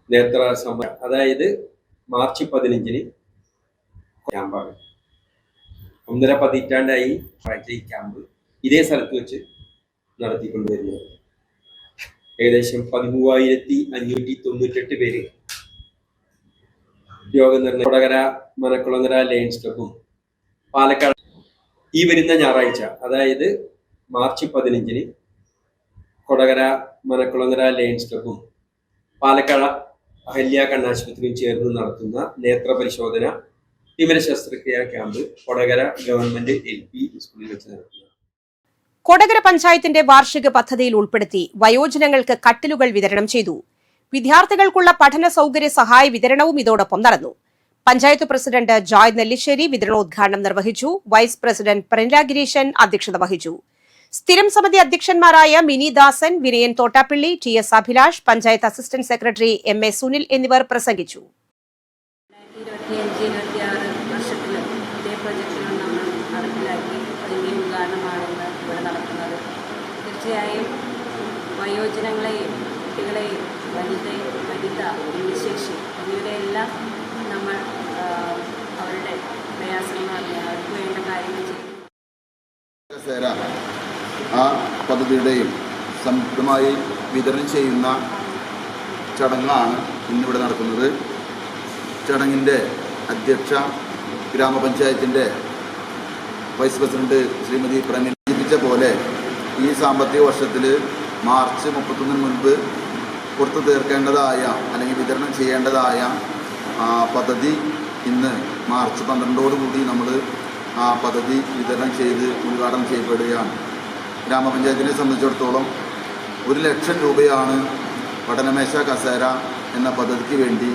നേത്ര സമരം, അതായത് മാർച്ച് 15-ന് ക്യാമ്പാണ്. 1.5 പതിറ്റാണ്ടായി ഈ ക്യാമ്പ് ഇതേ സ്ഥലത്ത് വെച്ച് നടത്തിക്കൊണ്ടുവരുന്നത്. ഏകദേശം 13,598 പേര് രോഗനിർണയ കൊടകര മനക്കുളങ്ങര ലയൺസ് ക്ലബും പാലക്കാട് ഈ വരുന്ന ഞായറാഴ്ച, അതായത് മാർച്ച് 15-ന് കൊടകര മനക്കുളങ്ങര ലയൺസ് ക്ലബും പാലക്കാട് അഹല്യ കണ്ണാശുപത്രിയും ചേർന്ന് നടത്തുന്ന നേത്ര പരിശോധന തിമിര ശസ്ത്രക്രിയാ ക്യാമ്പ് കൊടകര ഗവൺമെന്റ് LP സ്കൂളിൽ വെച്ച് നടത്തുന്നു. കൊടകര പഞ്ചായത്തിന്റെ വാർഷിക പദ്ധതിയിൽ ഉൾപ്പെടുത്തി വയോജനങ്ങൾക്ക് കട്ടിലുകൾ വിതരണം ചെയ്തു. വിദ്യാർത്ഥികൾക്കുള്ള പഠന സൗകര്യ സഹായ വിതരണവും ഇതോടൊപ്പം നടന്നു. പഞ്ചായത്ത് പ്രസിഡന്റ് ജോയ് നെല്ലിശ്ശേരി വിതരണോദ്ഘാടനം നിർവഹിച്ചു. വൈസ് പ്രസിഡന്റ് പ്രനില ഗിരീശൻ അധ്യക്ഷത വഹിച്ചു. സ്ഥിരം സമിതി അധ്യക്ഷന്മാരായ Mini Dasan, Vinayan Thottappilly, TS Abhilash, panchayat assistant secretary MA Sunil എന്നിവർ പ്രസംഗിച്ചു. 2025-26 വർഷത്തിൽ ഇതേ പ്രൊജക്റ്റുകൾ നമ്മൾ നടപ്പിലാക്കി അതിൻ്റെ ഉദ്ഘാടനമാണ് ഇന്ന് ഇവിടെ നടക്കുന്നത്. തീർച്ചയായും വയോജനങ്ങളെയും കുട്ടികളെയും വനിത ഭിന്നശേഷി എന്നിവരെല്ലാം നമ്മൾ അവരുടെ പ്രയാസങ്ങൾ അവർക്ക് വേണ്ട കാര്യങ്ങൾ ചെയ്യും. ആ പദ്ധതിയുടെയും സംയുക്തമായി വിതരണം ചെയ്യുന്ന ചടങ്ങാണ് ഇന്നിവിടെ നടക്കുന്നത്. ചടങ്ങിൻ്റെ അധ്യക്ഷ ഗ്രാമപഞ്ചായത്തിൻ്റെ വൈസ് പ്രസിഡന്റ് ശ്രീമതി പ്രനിൽ സൂചിപ്പിച്ച പോലെ ഈ സാമ്പത്തിക വർഷത്തിൽ മാർച്ച് 31-ന് മുൻപ് കൊടുത്തു തീർക്കേണ്ടതായ അല്ലെങ്കിൽ വിതരണം ചെയ്യേണ്ടതായ പദ്ധതി ഇന്ന് മാർച്ച് 12-ഓടുകൂടി നമ്മൾ ആ പദ്ധതി വിതരണം ചെയ്ത് ഉദ്ഘാടനം ചെയ്യപ്പെടുകയാണ്. ഗ്രാമപഞ്ചായത്തിനെ സംബന്ധിച്ചിടത്തോളം 1 ലക്ഷം രൂപയാണ് പഠനമേശ കസേര എന്ന പദ്ധതിക്ക് വേണ്ടി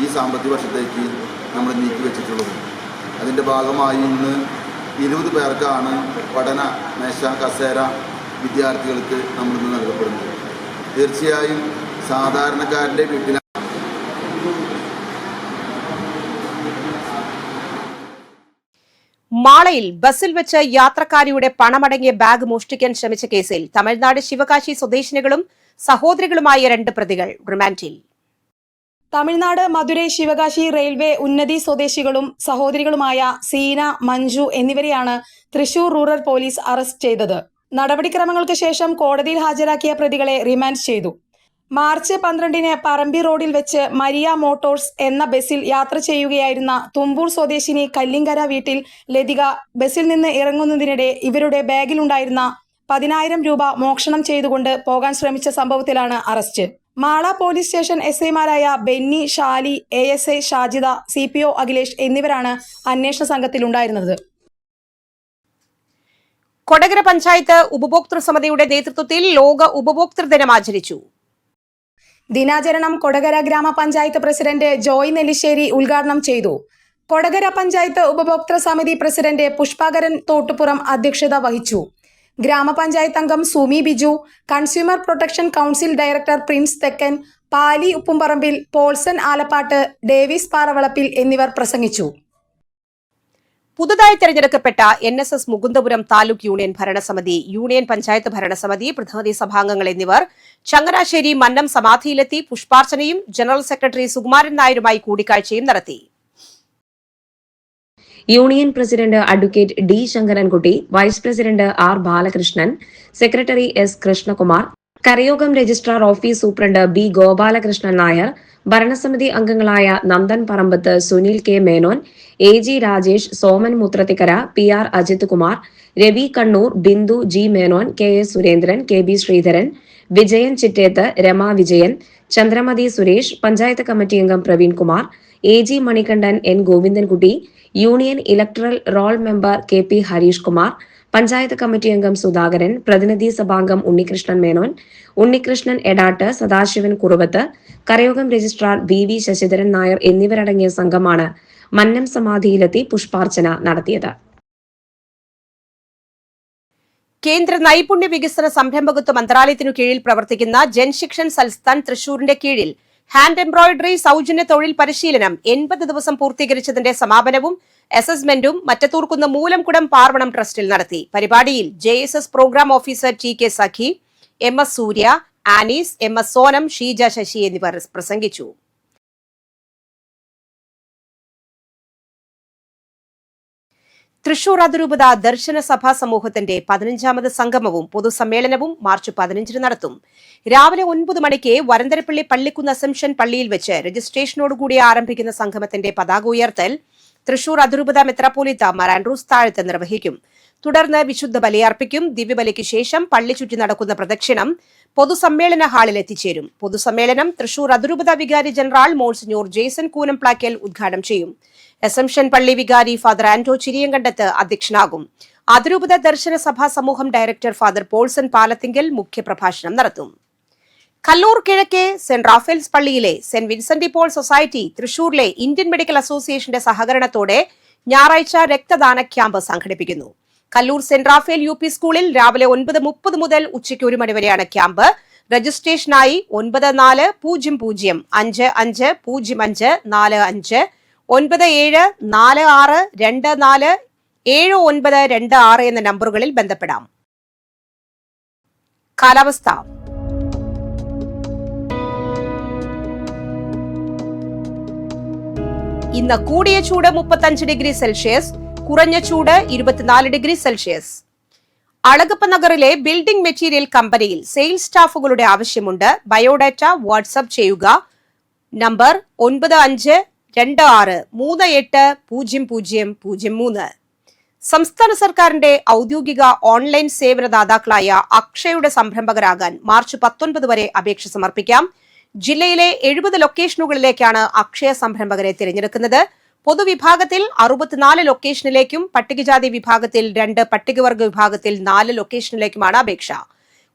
ഈ സാമ്പത്തിക വർഷത്തേക്ക് നമ്മൾ നീക്കി വെച്ചിട്ടുള്ളത്. അതിൻ്റെ ഭാഗമായി ഇന്ന് 20 പേർക്കാണ് പഠനമേശ കസേര വിദ്യാർത്ഥികൾക്ക് നമ്മളിന്ന് നൽകപ്പെടുന്നത്. തീർച്ചയായും സാധാരണക്കാരൻ്റെ വീട്ടിൽ മാളയിൽ ബസിൽ വെച്ച് യാത്രക്കാരിയുടെ പണമടങ്ങിയ ബാഗ് മോഷ്ടിക്കാൻ ശ്രമിച്ച കേസിൽ തമിഴ്നാട് ശിവകാശി സ്വദേശിനികളും സഹോദരികളുമായ 2 പ്രതികൾ റിമാൻഡിൽ. തമിഴ്നാട് മധുരൈ ശിവകാശി റെയിൽവേ ഉന്നതി സ്വദേശികളും സഹോദരികളുമായ സീന, മഞ്ജു എന്നിവരെയാണ് തൃശൂർ റൂറൽ പോലീസ് അറസ്റ്റ് ചെയ്തത്. നടപടിക്രമങ്ങൾക്ക് ശേഷം കോടതിയിൽ ഹാജരാക്കിയ പ്രതികളെ റിമാൻഡ് ചെയ്തു. മാർച്ച് 12-ന് പറമ്പി റോഡിൽ വെച്ച് മരിയ മോട്ടോഴ്സ് എന്ന ബസ്സിൽ യാത്ര ചെയ്യുകയായിരുന്ന തുമ്പൂർ സ്വദേശിനി കല്ലിങ്കര വീട്ടിൽ ലതിക ബസ്സിൽ നിന്ന് ഇറങ്ങുന്നതിനിടെ ഇവരുടെ ബാഗിലുണ്ടായിരുന്ന 10,000 രൂപ മോഷണം ചെയ്തുകൊണ്ട് പോകാൻ ശ്രമിച്ച സംഭവത്തിലാണ് അറസ്റ്റ്. മാള പോലീസ് സ്റ്റേഷൻ SI-മാരായ ബെന്നി, ഷാലി, ASI ഷാജിദ, CPO അഖിലേഷ് എന്നിവരാണ് അന്വേഷണ സംഘത്തിലുണ്ടായിരുന്നത്. കൊടകര പഞ്ചായത്ത് ഉപഭോക്തൃ സമിതിയുടെ നേതൃത്വത്തിൽ ലോക ഉപഭോക്തൃ ദിനം ആചരിച്ചു. ദിനാചരണം കൊടകര ഗ്രാമപഞ്ചായത്ത് പ്രസിഡന്റ് ജോയ് നെല്ലിശ്ശേരി ഉദ്ഘാടനം ചെയ്തു. കൊടകര പഞ്ചായത്ത് ഉപഭോക്തൃ സമിതി പ്രസിഡന്റ് പുഷ്പാകരൻ തോട്ടുപുറം അധ്യക്ഷത വഹിച്ചു. ഗ്രാമപഞ്ചായത്ത് അംഗം Sumi Biju, consumer protection council director Prince Thekkan, Pali Uppumparambil, Polson Alappatt, Davis Paravalappil എന്നിവർ പ്രസംഗിച്ചു. പുതുതായി തെരഞ്ഞെടുക്കപ്പെട്ട NSS മുകുന്ദപുരം താലൂക്ക് യൂണിയൻ ഭരണസമിതി, യൂണിയൻ പഞ്ചായത്ത് ഭരണസമിതി, പ്രതിനിധി സഭാംഗങ്ങൾ എന്നിവർ ചങ്ങനാശ്ശേരി മന്നം സമാധിയിലെത്തി പുഷ്പാർച്ചനയും ജനറൽ സെക്രട്ടറി സുകുമാരൻ നായരുമായി കൂടിക്കാഴ്ചയും നടത്തി. Union president advocate D Sankarankutty, vice president R Balakrishnan, secretary S Krishnakumar, karayogam registrar office superintendent B Gopalakrishnan Nair, ഭരണസമിതി അംഗങ്ങളായ Nandan Parambath, Sunil K Menon, AG Rajesh, Soman Muthrathikkara, PR Ajith Kumar, Ravi Kannur, Bindu G Menon, KS Surendran, KB Sreedharan, Vijayan Chittethu, Rama Vijayan, Chandramathi Suresh, panchayat committee അംഗം Praveen Kumar, AG Manikandan, N Govindankutty, union electoral roll member KP Harish Kumar, panchayat committee അംഗം സുധാകരൻ, പ്രതിനിധി സഭാംഗം ഉണ്ണികൃഷ്ണൻ മേനോൻ, ഉണ്ണികൃഷ്ണൻ എടാട്ട്, സദാശിവൻ കുറുവത്ത്, കരയോഗം രജിസ്ട്രാർ BV ശശിധരൻ നായർ എന്നിവരടങ്ങിയ സംഘമാണ് മന്നം സമാധിയിലെത്തി പുഷ്പാർച്ചന നടത്തിയത്. കേന്ദ്ര നൈപുണ്യ വികസന സംരംഭകത്വ മന്ത്രാലയത്തിനു കീഴിൽ പ്രവർത്തിക്കുന്ന ജൻശിക്ഷൻ സൽസ്ഥാൻ തൃശൂരിന്റെ കീഴിൽ ഹാൻഡ് എംബ്രോയിഡറി സൗജന്യ തൊഴിൽ പരിശീലനം 80 ദിവസം പൂർത്തീകരിച്ചതിന്റെ സമാപനവും അസസ്മെന്റും മറ്റത്തൂർക്കുന്ന് മൂലംകുടം പാർവണം ട്രസ്റ്റിൽ നടത്തി. പരിപാടിയിൽ JSS പ്രോഗ്രാം ഓഫീസർ TK സഖി, MS സൂര്യ, ആനീസ്, MS സോനം, ഷീജ ശശി എന്നിവർ പ്രസംഗിച്ചു. തൃശൂർ അതിരൂപത ദർശന സഭാ സമൂഹത്തിന്റെ 15ാമത് സംഗമവും പൊതുസമ്മേളനവും മാർച്ച് 15-ന് നടത്തും. രാവിലെ 9 മണിക്ക് വരന്തരപ്പള്ളി പള്ളിക്കുന്ന് അസംഷൻ പള്ളിയിൽ വെച്ച് രജിസ്ട്രേഷനോടുകൂടി ആരംഭിക്കുന്ന സംഗമത്തിന്റെ പതാക ഉയർത്തൽ തൃശൂർ അതിരൂപത മെത്രാപ്പോലീത്ത മാർ ആൻഡ്രൂസ് താഴത്ത് നിർവഹിക്കും. തുടർന്ന് വിശുദ്ധ ബലിയർപ്പിക്കും. ദിവ്യബലിക്ക് ശേഷം പള്ളി ചുറ്റി നടക്കുന്ന പ്രദക്ഷിണം പൊതുസമ്മേളന ഹാളിൽ എത്തിച്ചേരും. പൊതുസമ്മേളനം തൃശൂർ അതിരൂപത വികാരി ജനറൽ മോൺസിഞ്ഞോർ ജേസൺ കൂനംപ്ലാക്കൽ ഉദ്ഘാടനം ചെയ്യും. അസംഷൻ പള്ളി വികാരി ഫാദർ ആന്റോ ചിരിയങ്കണ്ടത്ത് അധ്യക്ഷനാകും. അതിരൂപത ദർശന സഭാ സമൂഹം ഡയറക്ടർ ഫാദർ പോൾസൺ പാലത്തിങ്കൽ മുഖ്യപ്രഭാഷണം നടത്തും. കല്ലൂർ കിഴക്കെ സെന്റ് റാഫേൽസ് പള്ളിയിലെ സെന്റ് വിൻസെന്റ് പോൾ സൊസൈറ്റി തൃശൂരിലെ ഇന്ത്യൻ മെഡിക്കൽ അസോസിയേഷന്റെ സഹകരണത്തോടെ ഞായറാഴ്ച രക്തദാന ക്യാമ്പ് സംഘടിപ്പിക്കുന്നു. കല്ലൂർ സെന്റ് റാഫേൽ UP സ്കൂളിൽ രാവിലെ 9:30 മുതൽ ഉച്ചയ്ക്ക് 1 മണി വരെയാണ് ക്യാമ്പ്. രജിസ്ട്രേഷനായി 9455050545 9746247926 എന്ന നമ്പറുകളിൽ ബന്ധപ്പെടാം. കാലാവസ്ഥ. ഇന്ന് കൂടിയ ചൂട് 35 ഡിഗ്രി സെൽഷ്യസ്, കുറഞ്ഞ ചൂട് 24 ഡിഗ്രി സെൽഷ്യസ്. അളഗപ്പ നഗറിലെ ബിൽഡിംഗ് മെറ്റീരിയൽ കമ്പനിയിൽ സെയിൽസ് സ്റ്റാഫുകളുടെ ആവശ്യമുണ്ട്. ബയോഡാറ്റ വാട്സ്ആപ്പ് ചെയ്യുക. നമ്പർ 9526380003. സംസ്ഥാന സർക്കാരിന്റെ ഔദ്യോഗിക ഓൺലൈൻ സേവനദാതാക്കളായ അക്ഷയുടെ സംരംഭകരാകാൻ മാർച്ച് 19 വരെ അപേക്ഷ സമർപ്പിക്കാം. ജില്ലയിലെ 70 ലൊക്കേഷനുകളിലേക്കാണ് അക്ഷയ സംരംഭകരെ തിരഞ്ഞെടുക്കുന്നത്. പൊതുവിഭാഗത്തിൽ 64 ലൊക്കേഷനിലേക്കും പട്ടികജാതി വിഭാഗത്തിൽ 2, പട്ടികവർഗ വിഭാഗത്തിൽ 4 ലൊക്കേഷനിലേക്കുമാണ് അപേക്ഷ.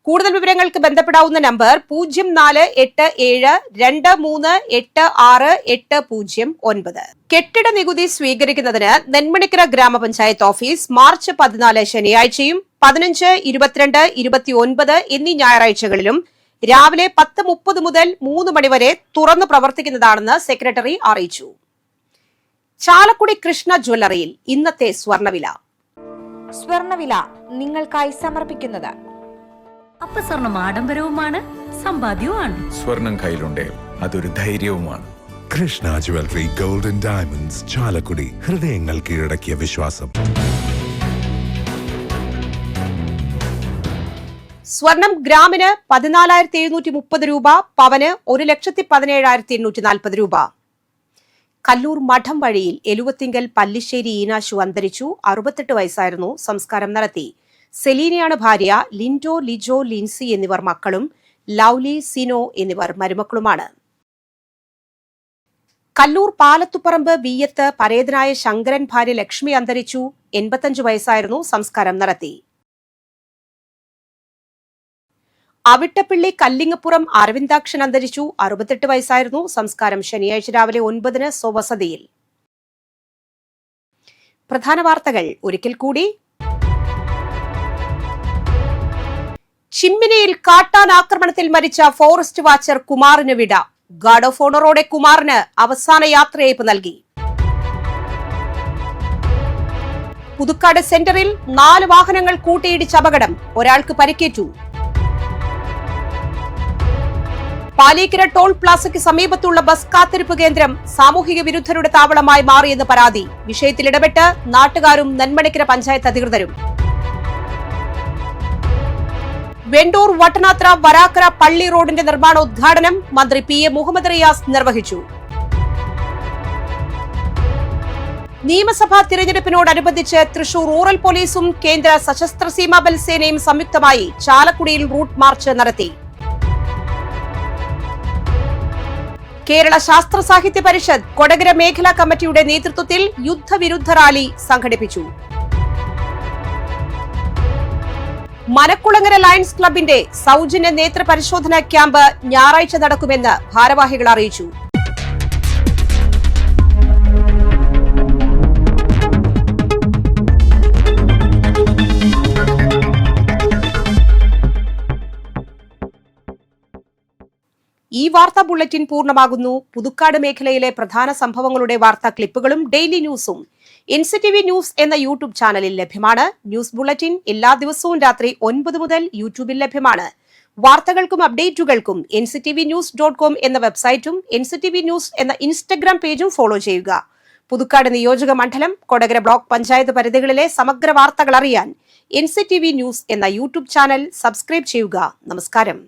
കൂടുതൽ വിവരങ്ങൾക്ക് ബന്ധപ്പെടാവുന്ന നമ്പർ 0487238689. കെട്ടിട നികുതി സ്വീകരിക്കുന്നതിന് നെന്മണിക്കര ഗ്രാമപഞ്ചായത്ത് ഓഫീസ് മാർച്ച് 14 ശനിയാഴ്ചയും 15, 22, 29 എന്നീ ഞായറാഴ്ചകളിലും രാവിലെ 10:30 മുതൽ 3 മണിവരെ തുറന്നു പ്രവർത്തിക്കുന്നതാണെന്ന് സെക്രട്ടറി അറിയിച്ചു. ചാലക്കുടി കൃഷ്ണ ജ്വല്ലറിയിൽ ഇന്നത്തെ സ്വർണ്ണവില നിങ്ങൾക്കായി സമർപ്പിക്കുന്നത് അപ്പസ്വർണം ആഡംബരവുമാണ്, സമ്പാദ്യവുമാണ്. സ്വർണം കയ്യിലുണ്ടേ അതൊരു ധൈര്യവുമാണ്. Krishna jewellery gold and diamonds, Chalakudy. ഹൃദയങ്ങൾ കീഴടക്കിയ വിശ്വാസം. സ്വർണം ഗ്രാമിന് 14,730 രൂപ, പവന് 1,17,840 രൂപ. കല്ലൂർ മഠം വഴിയിൽ എലുവത്തിങ്കൽ പല്ലിശ്ശേരി ഈനാശു അന്തരിച്ചു. 68 വയസ്സായിരുന്നു. സംസ്കാരം നടത്തി. സെലീനയാണ് ഭാര്യ. ലിൻഡോ, ലിജോ, ലിൻസി എന്നിവർ മക്കളും. ലൗലി, സിനോ എന്നിവർ മരുമക്കളുമാണ്. കല്ലൂർ പാലത്തുപറമ്പ് വീയത്ത് പരേതനായ ശങ്കരൻ ഭാര്യ ലക്ഷ്മി അന്തരിച്ചു. 85 വയസ്സായിരുന്നു. സംസ്കാരം നടത്തി. അവിട്ടപ്പള്ളി കല്ലിങ്ങപ്പുറം അരവിന്ദാക്ഷൻ അന്തരിച്ചു. 68 വയസ്സായിരുന്നു. സംസ്കാരം ശനിയാഴ്ച രാവിലെ 9-ന് സ്വവസതിയിൽ. പ്രധാന വാർത്തകൾ ഒരിക്കൽ കൂടി. ചിമ്മിനിയിൽ കാട്ടാൻ ആക്രമണത്തിൽ മരിച്ച ഫോറസ്റ്റ് വാച്ചർ കുമാറിന് വിട. ഗാർഡ് ഓഫ് ഓണറോടെ കുമാറിന് അവസാന യാത്രയയപ്പ് നൽകി. പുതുക്കാട് സെന്ററിൽ 4 വാഹനങ്ങൾ കൂട്ടിയിടിച്ച് അപകടം. ഒരാൾക്ക് പരിക്കേറ്റു. പാലീക്കര ടോൾ പ്ലാസയ്ക്ക് സമീപത്തുള്ള ബസ് കാത്തിരിപ്പ് കേന്ദ്രം സാമൂഹിക വിരുദ്ധരുടെ താവളമായി മാറിയെന്ന് പരാതി. വിഷയത്തിൽ ഇടപെട്ട് നാട്ടുകാരും നെന്മണിക്കര പഞ്ചായത്ത് അധികൃതരും. വെണ്ടൂർ വട്ടനാത്ര വരാക്കര പള്ളി റോഡിന്റെ നിർമ്മാണോദ്ഘാടനം മന്ത്രി PM മുഹമ്മദ് റിയാസ് നിർവഹിച്ചു. നിയമസഭാ തിരഞ്ഞെടുപ്പിനോടനുബന്ധിച്ച് തൃശൂർ റൂറൽ പോലീസും കേന്ദ്ര സശസ്ത്ര സീമാ ബൽ സേനയും സംയുക്തമായി ചാലക്കുടിയിൽ റൂട്ട് മാർച്ച് നടത്തി. കേരള ശാസ്ത്ര സാഹിത്യ പരിഷത്ത് കൊടകര മേഖലാ കമ്മിറ്റിയുടെ നേതൃത്വത്തിൽ യുദ്ധവിരുദ്ധ റാലി സംഘടിപ്പിച്ചു. മനക്കുളങ്ങര ലയൺസ് ക്ലബിന്റെ സൗജന്യ നേത്ര പരിശോധനാ ക്യാമ്പ് ഞായറാഴ്ച നടക്കുമെന്ന് ഭാരവാഹികൾ അറിയിച്ചു. ഈ വാർത്താ ബുള്ളറ്റിൻ പൂർണ്ണമാകുന്നു. പുതുക്കാട് മേഖലയിലെ പ്രധാന സംഭവങ്ങളുടെ വാർത്താ ക്ലിപ്പുകളും ഡെയിലി ന്യൂസും NCTV ന്യൂസ് എന്ന യൂട്യൂബ് ചാനലിൽ ലഭ്യമാണ്. ന്യൂസ് ബുള്ളറ്റിൻ എല്ലാ ദിവസവും രാത്രി 9 മുതൽ യൂട്യൂബിൽ ലഭ്യമാണ്. വാർത്തകൾക്കും അപ്ഡേറ്റുകൾക്കും nctvnews.com എന്ന വെബ്സൈറ്റും NCTV ന്യൂസ് എന്ന ഇൻസ്റ്റഗ്രാം പേജും ഫോളോ ചെയ്യുക. പുതുക്കാട് നിയോജക മണ്ഡലം, കൊടകര ബ്ലോക്ക് പഞ്ചായത്ത് പരിധികളിലെ സമഗ്ര വാർത്തകൾ അറിയാൻ NCTV ന്യൂസ് എന്ന യൂട്യൂബ് ചാനൽ സബ്സ്ക്രൈബ് ചെയ്യുക. നമസ്കാരം.